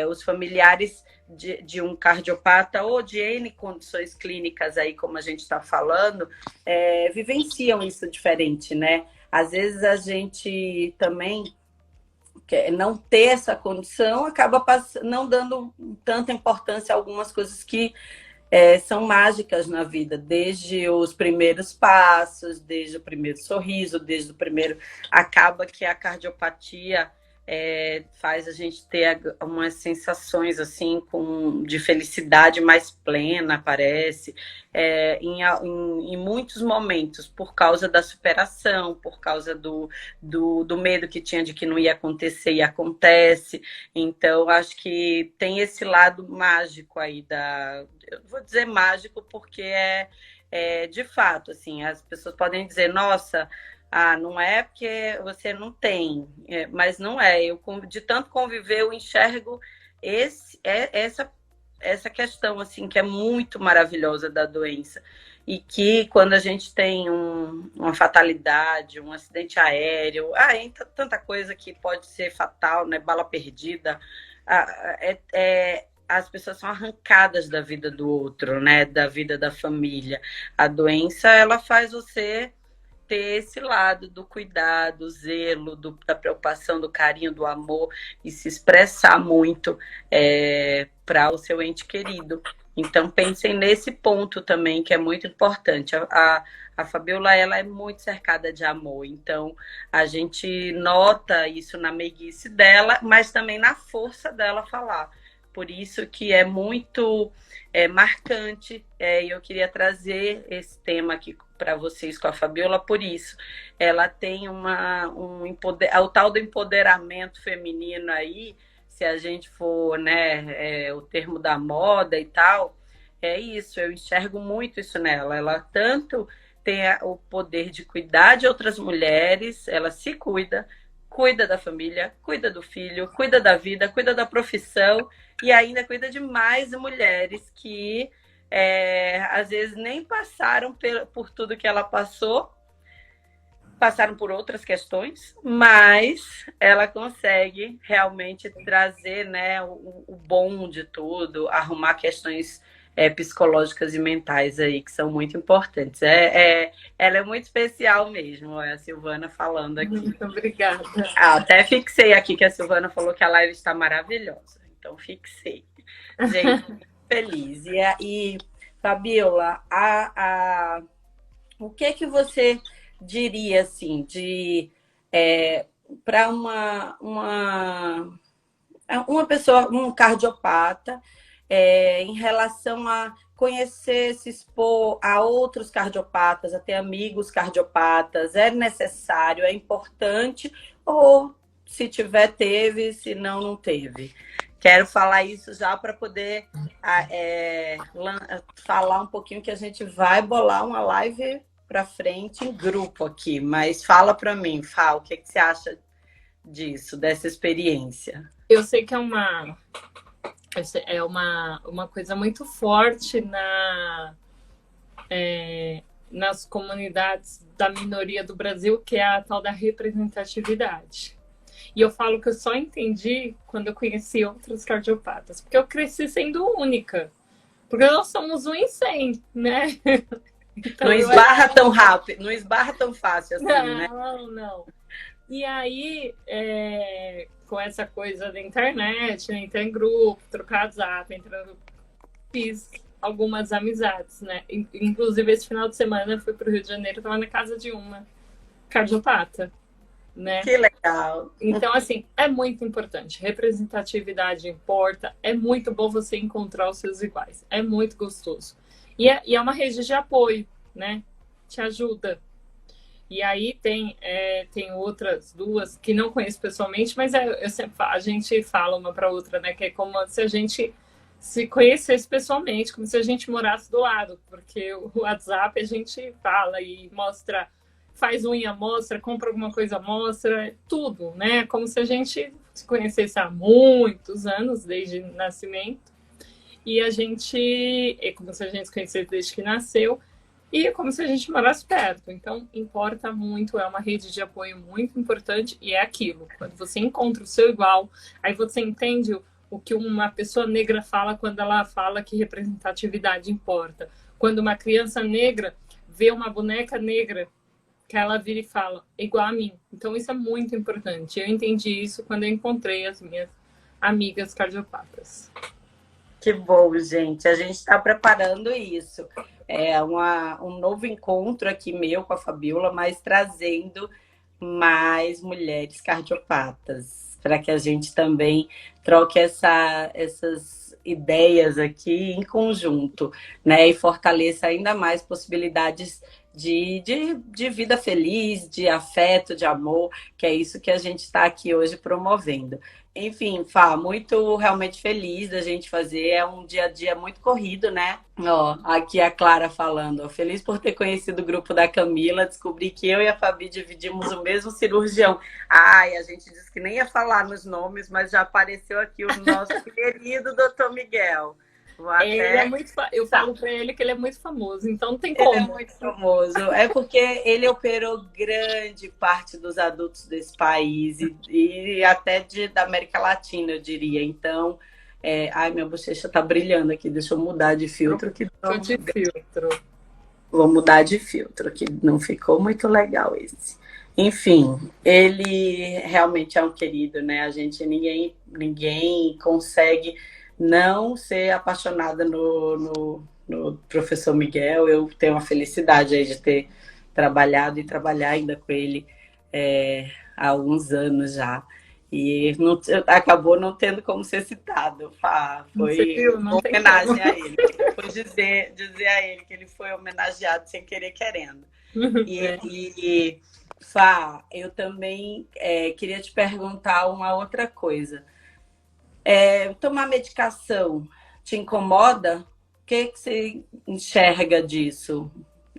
Os familiares de um cardiopata ou de N condições clínicas aí, como a gente está falando, vivenciam isso diferente, né? Às vezes a gente também não ter essa condição acaba não dando tanta importância a algumas coisas que são mágicas na vida, desde os primeiros passos, desde o primeiro sorriso, desde o primeiro. Acaba que a cardiopatia faz a gente ter umas sensações assim de felicidade mais plena, parece, em muitos momentos, por causa da superação, por causa do medo que tinha de que não ia acontecer e acontece. Então, acho que tem esse lado mágico aí eu vou dizer mágico porque de fato, assim, as pessoas podem dizer, nossa, não é porque você não tem, mas não é. Eu, de tanto conviver, eu enxergo essa questão, assim, que é muito maravilhosa da doença. E que quando a gente tem uma fatalidade, um acidente aéreo, tanta coisa que pode ser fatal, né? Bala perdida, as pessoas são arrancadas da vida do outro, né? Da vida da família. A doença, ela faz você ter esse lado do cuidado, zelo, da preocupação, do carinho, do amor e se expressar muito para o seu ente querido. Então, pensem nesse ponto também, que é muito importante. A Fabiola, ela é muito cercada de amor, então a gente nota isso na meiguice dela, mas também na força dela falar. Por isso que é muito marcante, e eu queria trazer esse tema aqui para vocês com a Fabiola, por isso. Ela tem o tal do empoderamento feminino aí, se a gente for, né, o termo da moda e tal, é isso, eu enxergo muito isso nela. Ela tanto tem o poder de cuidar de outras mulheres, ela se cuida da família, cuida do filho, cuida da vida, cuida da profissão e ainda cuida de mais mulheres que às vezes nem passaram por tudo que ela passou, passaram por outras questões, mas ela consegue realmente trazer, né, o bom de tudo, arrumar questões psicológicas e mentais aí que são muito importantes. Ela é muito especial mesmo, é a Silvana falando aqui. Muito obrigada. Até fixei aqui que a Silvana falou que a live está maravilhosa, então fixei. Gente, feliz. E Fabiola, o que você diria assim para uma pessoa, um cardiopata em relação a conhecer, se expor a outros cardiopatas, a ter amigos cardiopatas? É necessário, é importante? Ou se tiver, teve, se não, não teve? Quero falar isso já para poder falar um pouquinho que a gente vai bolar uma live para frente em grupo aqui. Mas fala para mim, Fá, o que você acha disso, dessa experiência? Eu sei que é uma coisa muito forte nas comunidades da minoria do Brasil, que é a tal da representatividade. E eu falo que eu só entendi quando eu conheci outros cardiopatas, porque eu cresci sendo única. Porque nós somos 1 em 100, né? Então, não esbarra tão rápido, não esbarra tão fácil assim, né? Não. E aí, com essa coisa da internet, né? Entrar em grupo, trocar WhatsApp, fiz algumas amizades, né? Inclusive, esse final de semana eu fui para o Rio de Janeiro, estava na casa de uma cardiopata, né? Que legal! Então, assim, é muito importante. Representatividade importa. É muito bom você encontrar os seus iguais. É muito gostoso. E é uma rede de apoio, né? Te ajuda. E aí tem outras duas que não conheço pessoalmente, mas a gente fala uma para outra, né? Que é como se a gente se conhecesse pessoalmente, como se a gente morasse do lado. Porque o WhatsApp a gente fala e mostra... faz unha, mostra, compra alguma coisa, mostra, tudo, né? Como se a gente se conhecesse há muitos anos, desde o nascimento. E é como se a gente se conhecesse desde que nasceu. E é como se a gente morasse perto. Então, importa muito, é uma rede de apoio muito importante. E é aquilo, quando você encontra o seu igual, aí você entende o que uma pessoa negra fala quando ela fala que representatividade importa. Quando uma criança negra vê uma boneca negra, que ela vira e fala, igual a mim. Então, isso é muito importante. Eu entendi isso quando eu encontrei as minhas amigas cardiopatas. Que bom, gente. A gente está preparando isso. É um novo encontro aqui meu com a Fabiola, mas trazendo mais mulheres cardiopatas, para que a gente também troque essas ideias aqui em conjunto, né? E fortaleça ainda mais possibilidades de vida feliz, de afeto, de amor, que é isso que a gente está aqui hoje promovendo. Enfim, Fá, muito realmente feliz da gente fazer. É um dia a dia muito corrido, né? Ó, aqui a Clara falando. Ó, feliz por ter conhecido o grupo da Camila. Descobri que eu e a Fabi dividimos o mesmo cirurgião. Ai, a gente disse que nem ia falar nos nomes, mas já apareceu aqui o nosso querido Dr. Miguel. Eu falo para ele que ele é muito famoso, então não tem como. Ele é muito famoso. É porque ele operou grande parte dos adultos desse país e até da América Latina, eu diria. Então, ai, minha bochecha tá brilhando aqui. Deixa eu mudar de filtro. Vou mudar de filtro, que não ficou muito legal esse. Enfim, ele realmente é um querido, né? Ninguém consegue não ser apaixonada no professor Miguel. Eu tenho a felicidade aí de ter trabalhado e trabalhar ainda com ele há alguns anos já. E acabou não tendo como ser citado. Foi uma homenagem a ele. Foi dizer a ele que ele foi homenageado sem querer, querendo. E Fá, eu também queria te perguntar uma outra coisa. Tomar medicação te incomoda? O que você enxerga disso?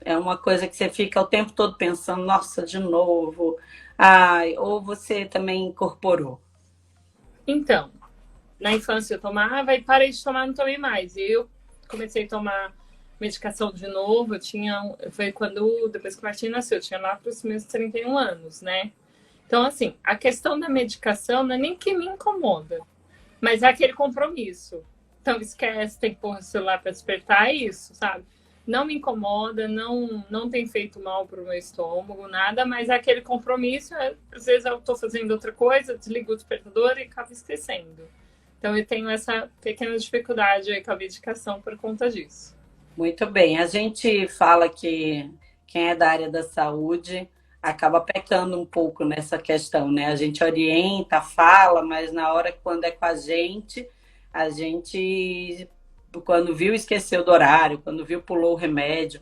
É uma coisa que você fica o tempo todo pensando, nossa, de novo. Ai, ou você também incorporou? Então, na infância eu tomava e parei de tomar, não tomei mais. E eu comecei a tomar medicação de novo, foi depois que o Martim nasceu, eu tinha lá para os meus 31 anos, né? Então, assim, a questão da medicação não é nem que me incomoda, mas é aquele compromisso. Então, esquece, tem que pôr o celular para despertar, é isso, sabe? Não me incomoda, não tem feito mal para o meu estômago, nada, mas é aquele compromisso, às vezes eu estou fazendo outra coisa, desligo o despertador e acabo esquecendo. Então, eu tenho essa pequena dificuldade aí com a medicação por conta disso. Muito bem. A gente fala que quem é da área da saúde acaba pecando um pouco nessa questão, né? A gente orienta, fala, mas na hora quando é com a gente quando viu, esqueceu do horário, quando viu, pulou o remédio.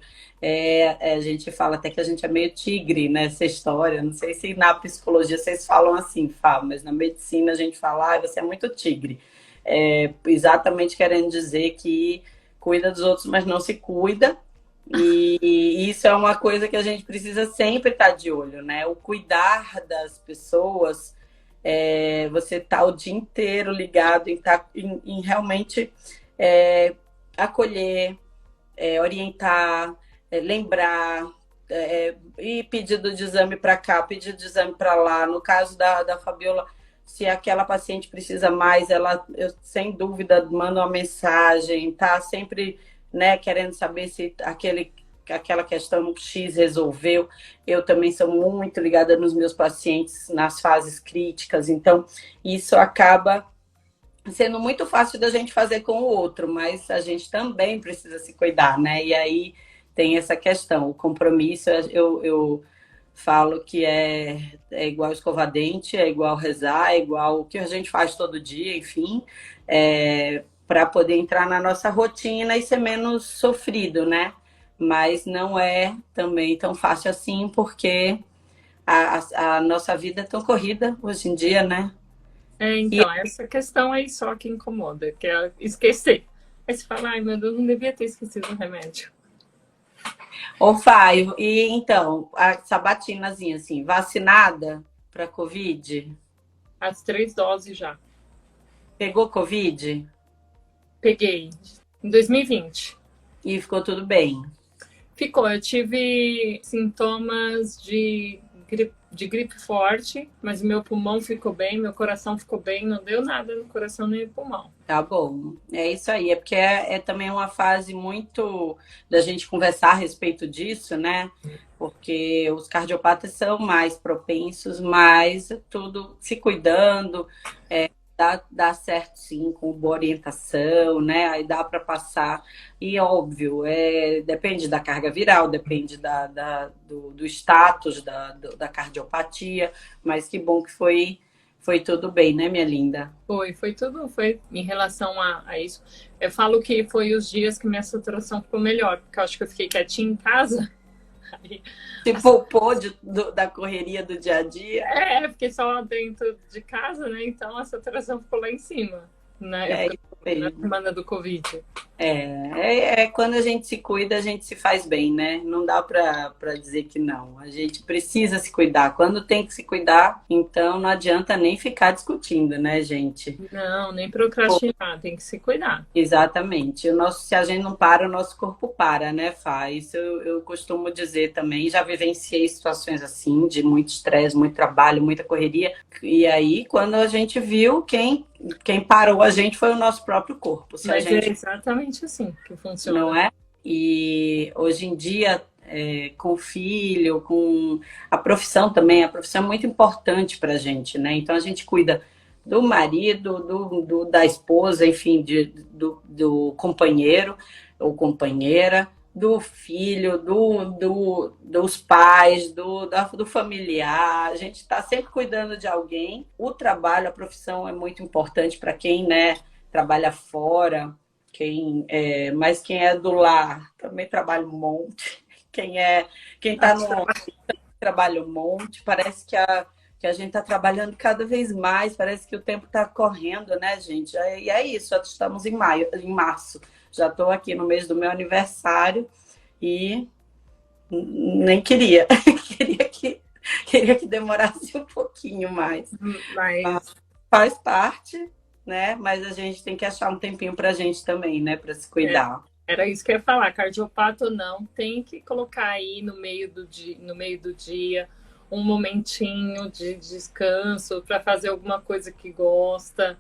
A gente fala até que a gente é meio tigre nessa história. Não sei se na psicologia vocês falam assim, Fá, mas na medicina a gente fala, você é muito tigre. Exatamente querendo dizer que cuida dos outros, mas não se cuida. E isso é uma coisa que a gente precisa sempre estar de olho, né? O cuidar das pessoas, você tá o dia inteiro ligado em realmente acolher, orientar, lembrar, ir pedido de exame para cá, pedido de exame para lá. No caso da Fabiola, se aquela paciente precisa mais, eu sem dúvida mando uma mensagem, tá sempre, né, querendo saber se aquela questão X resolveu. Eu também sou muito ligada nos meus pacientes nas fases críticas, então isso acaba sendo muito fácil da gente fazer com o outro, mas a gente também precisa se cuidar, né? E aí tem essa questão, o compromisso, eu falo que é igual escovar dente, é igual rezar, é igual o que a gente faz todo dia, enfim, para poder entrar na nossa rotina e ser menos sofrido, né? Mas não é também tão fácil assim, porque a nossa vida é tão corrida hoje em dia, né? Então, essa questão aí só que incomoda, que é esquecer. Aí você fala, ai meu Deus, não devia ter esquecido o remédio. Ô, Fai, e então, a sabatinazinha, assim, vacinada para Covid? As 3 doses já. Pegou Covid? Peguei. Em 2020. E ficou tudo bem? Ficou. Eu tive sintomas de gripe forte, mas meu pulmão ficou bem, meu coração ficou bem, não deu nada no coração nem no pulmão. Tá bom. É isso aí. É porque é também uma fase muito da gente conversar a respeito disso, né? Porque os cardiopatas são mais propensos, mas tudo se cuidando, dá certo sim, com boa orientação, né? Aí dá para passar. E óbvio, depende da carga viral, depende do status da cardiopatia, mas que bom que foi tudo bem, né, minha linda? Foi tudo, foi em relação a isso. Eu falo que foi os dias que minha saturação ficou melhor, porque eu acho que eu fiquei quietinha em casa. Aí, Se poupou da correria do dia a dia. fiquei só dentro de casa, né? Então a saturação ficou lá em cima, né? É isso Na mesmo. semana do Covid. Quando a gente se cuida, a gente se faz bem, né? Não dá para dizer que não. A gente precisa se cuidar. Quando tem que se cuidar, então não adianta nem ficar discutindo, né, gente? Não, nem procrastinar, tem que se cuidar. Exatamente. Se a gente não para, o nosso corpo para, né, Fá? Isso eu costumo dizer também. Já vivenciei situações assim, de muito estresse, muito trabalho, muita correria. E aí, quando a gente viu, quem parou a gente foi o nosso próprio corpo. Se a Mas gente é exatamente assim que funciona. não é? E hoje em dia, com o filho, com a profissão também, a profissão é muito importante para a gente, né? Então a gente cuida do marido, da esposa, enfim, do companheiro ou companheira, do filho, dos pais, do familiar. A gente está sempre cuidando de alguém. O trabalho, a profissão é muito importante para quem, né, trabalha fora. Mas quem é do lar também trabalha um monte. Quem está no trabalha um monte. Parece que a gente está trabalhando cada vez mais. Parece que o tempo está correndo, né, gente? E é isso. Já estamos em março. Já estou aqui no mês do meu aniversário e nem queria. queria que demorasse um pouquinho mais. Mas Faz parte, né? Mas a gente tem que achar um tempinho pra gente também, né? Pra se cuidar. era isso que eu ia falar, cardiopata ou não, tem que colocar aí no meio do dia um momentinho de descanso para fazer alguma coisa que gosta.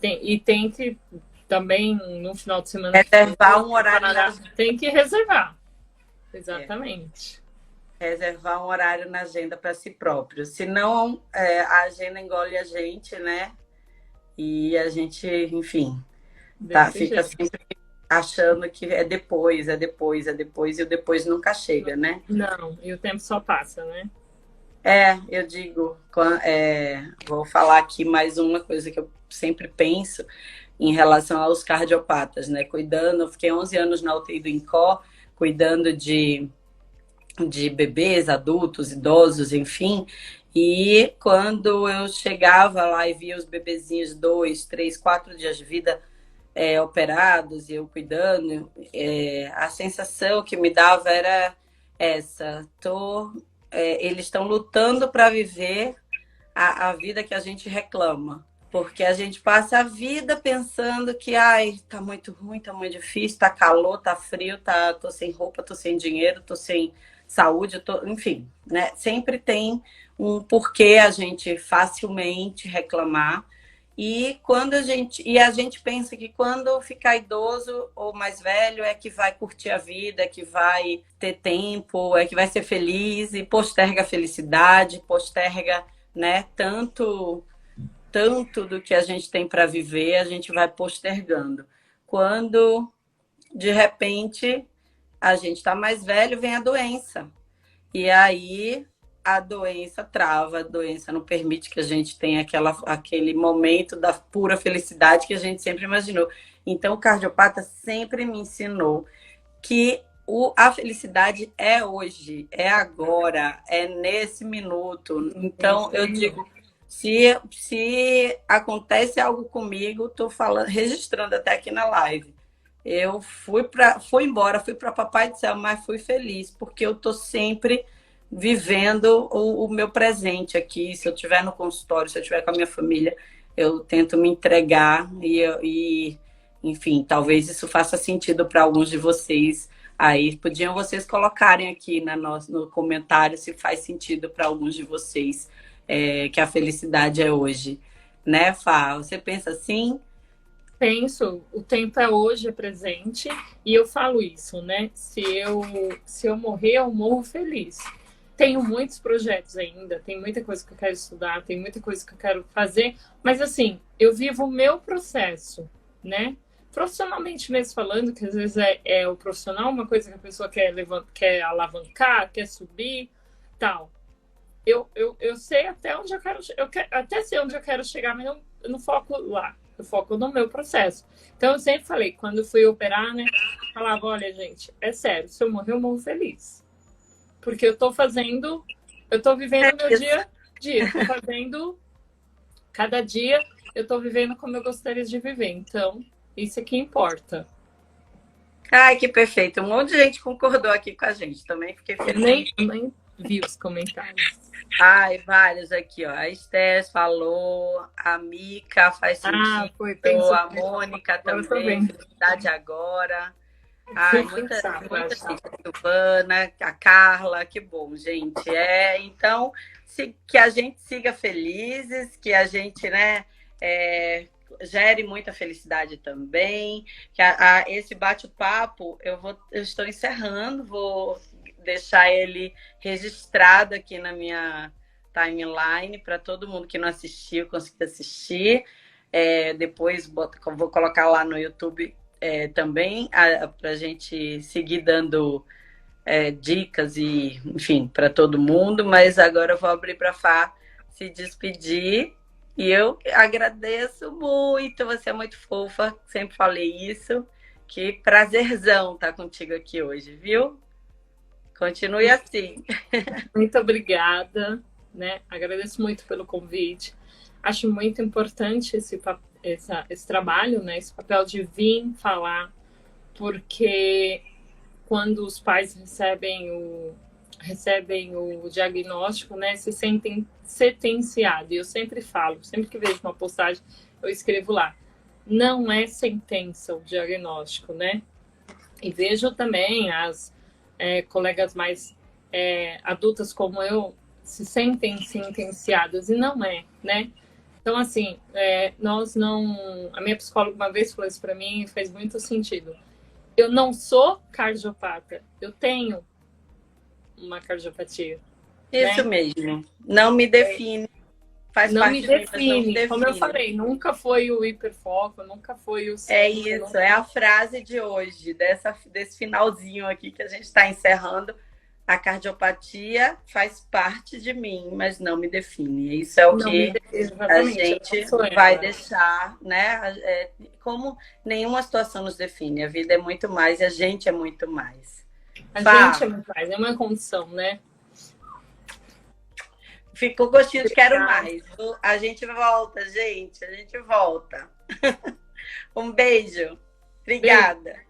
E tem que também, no final de semana, Reservar um horário. tem que reservar. Exatamente. Reservar um horário na agenda para si próprio. Senão, a agenda engole a gente, né? E a gente, enfim, fica sempre achando que é depois, e o depois nunca chega, né? Não, e o tempo só passa, né? Eu digo, vou falar aqui mais uma coisa que eu sempre penso, em relação aos cardiopatas, né? Cuidando, fiquei 11 anos na UTI do INCOR, cuidando de bebês, adultos, idosos, enfim. E quando eu chegava lá e via os bebezinhos 2, 3, 4 dias de vida operados e eu cuidando, a sensação que me dava era essa: eles estão lutando para viver a vida que a gente reclama. Porque a gente passa a vida pensando que, ai, tá muito ruim, tá muito difícil, tá calor, tá frio, tô sem roupa, tô sem dinheiro, tô sem saúde, enfim, né? Sempre tem um porquê a gente facilmente reclamar. E a gente pensa que quando ficar idoso ou mais velho é que vai curtir a vida, é que vai ter tempo, é que vai ser feliz e posterga a felicidade, posterga, né, tanto do que a gente tem para viver, a gente vai postergando. Quando, de repente, a gente está mais velho, vem a doença. E aí a doença trava, a doença não permite que a gente tenha aquele momento da pura felicidade que a gente sempre imaginou. Então, o cardiopata sempre me ensinou que a felicidade é hoje, é agora, é nesse minuto. Então, eu digo, se acontece algo comigo, estou falando, registrando até aqui na live. Eu fui embora, fui para Papai do Céu, mas fui feliz, porque eu estou sempre vivendo o meu presente aqui. Se eu estiver no consultório, se eu estiver com a minha família, eu tento me entregar enfim, talvez isso faça sentido para alguns de vocês. Aí podiam vocês colocarem aqui no comentário se faz sentido para alguns de vocês que a felicidade é hoje, né, Fá? Você pensa assim? Penso, o tempo é hoje, é presente, e eu falo isso, né? Se eu morrer, eu morro feliz. Tenho muitos projetos ainda, tem muita coisa que eu quero estudar, tem muita coisa que eu quero fazer, mas assim, eu vivo o meu processo, né? Profissionalmente mesmo falando, que às vezes é o profissional, uma coisa que a pessoa quer alavancar, quer subir, tal. Eu sei até onde até sei onde eu quero chegar, mas eu não foco lá. Eu foco no meu processo. Então, eu sempre falei, quando eu fui operar, né? Falava, olha, gente, é sério, se eu morrer, eu morro feliz. Porque eu tô vivendo o meu dia a dia. Tô fazendo, cada dia, eu tô vivendo como eu gostaria de viver. Então, isso é que importa. Ai, que perfeito. Um monte de gente concordou aqui com a gente. Também fiquei feliz. Nem vi os comentários. Ai, vários aqui, ó. A Esther falou, a Mica faz sentido, a Mônica também, felicidade agora. Ai, muita gente, a Silvana, a Carla, que bom, gente. Então, que a gente siga felizes, que a gente, né, gere muita felicidade também. Que esse bate-papo eu estou encerrando, vou deixar ele registrado aqui na minha timeline para todo mundo que não assistiu conseguir assistir. Depois vou colocar lá no YouTube também para a gente seguir dando dicas e, enfim, para todo mundo. Mas agora eu vou abrir para a Fá se despedir. E eu agradeço muito, você é muito fofa, sempre falei isso. Que prazerzão estar contigo aqui hoje, viu? Continue assim. Muito obrigada, né? Agradeço muito pelo convite. Acho muito importante esse trabalho, né? Esse papel de vir falar, porque quando os pais recebem o diagnóstico, né? Se sentem sentenciados. E eu sempre falo, sempre que vejo uma postagem, eu escrevo lá. Não é sentença o diagnóstico, né? E vejo também as colegas mais adultas como eu se sentem sentenciadas, e não é, né? Então, assim, nós não... A minha psicóloga uma vez falou isso para mim e fez muito sentido. Eu não sou cardiopata, eu tenho uma cardiopatia. Isso, né? Mesmo. Não me define. Faz não parte me define. Não me define. Como eu falei, nunca foi o hiperfoco, nunca foi o... isso, nunca... é a frase de hoje, desse finalzinho aqui que a gente está encerrando. a cardiopatia faz parte de mim, mas não me define. Isso é o Não, que a gente vai deixar, né? Como nenhuma situação nos define. A vida é muito mais e a gente é muito mais. A gente é muito mais, é uma condição, né? Ficou gostinho de quero mais. A gente volta, gente. A gente volta. Um beijo. Obrigada.